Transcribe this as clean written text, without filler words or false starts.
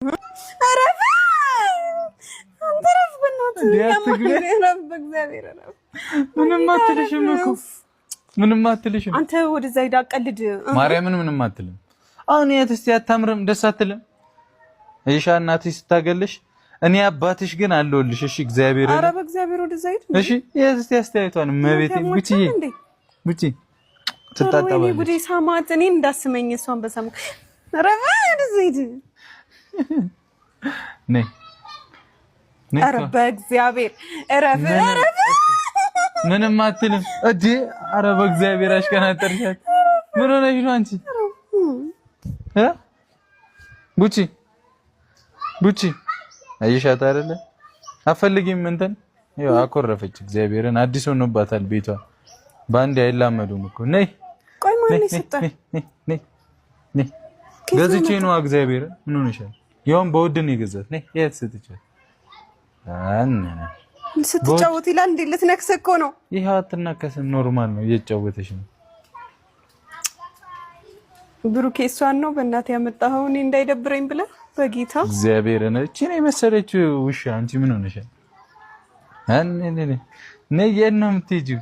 አረፈ አንተረፍ በእናትህ በእግዚአብሔር ምንም አትልሽም እኮ ምንም አትልሽም። አንተ ወደዛ ሄዳ ቀልድ ማርያምን ምንም አትልም። አሁን የት እስቲ አታምርም? ደስ አትልም? እሺ እናትሽ ስታገልሽ እኔ አባትሽ ግን አለውልሽ። እሺ እግዚአብሔር ኧረ በእግዚአብሔር ወደዛ ሄድ። እሺ የት እስቲ አስተያየቷን መቤቴ ጉቺ ትጣጣባለች። ጉዴ ሳማት እኔን እንዳስመኝ እሷን በሰማ ኧረ ወደዛ ሄድ ነይ ኧረ በእግዚአብሔር እረፍ እረፍ ምንም አትልም እጂ ኧረ በእግዚአብሔር አሽከናጠርሻት ምን ሆነሽ ነው አንቺ ጉቺ አይሻት አይደለ አፈልጊም እንትን ያው አኮረፈች እግዚአብሔርን አዲስ ሆኖባታል ቤቷ ባንዴ አይላመዱም እኮ ነይ ቆይ ማን ይሰጣል ነይ ገዝቼ ነው እግዚአብሔርን ምን ሆነሻል ያውን በውድ ነው የገዛት ነይ የት ስትጫወት ስትጫወት ይላል እንዴ ልትነክስ እኮ ነው ይሄ አትነከስም ኖርማል ነው እየተጫወተሽ ነው ብሩኬ እሷን ነው በእናትህ ያመጣኸው እኔ እንዳይደብረኝ ብለህ በጌታ እግዚአብሔርን እቺ ነው የመሰለችው ውሻ አንቺ ምን ሆነሻል ነይ የት ነው የምትሄጂው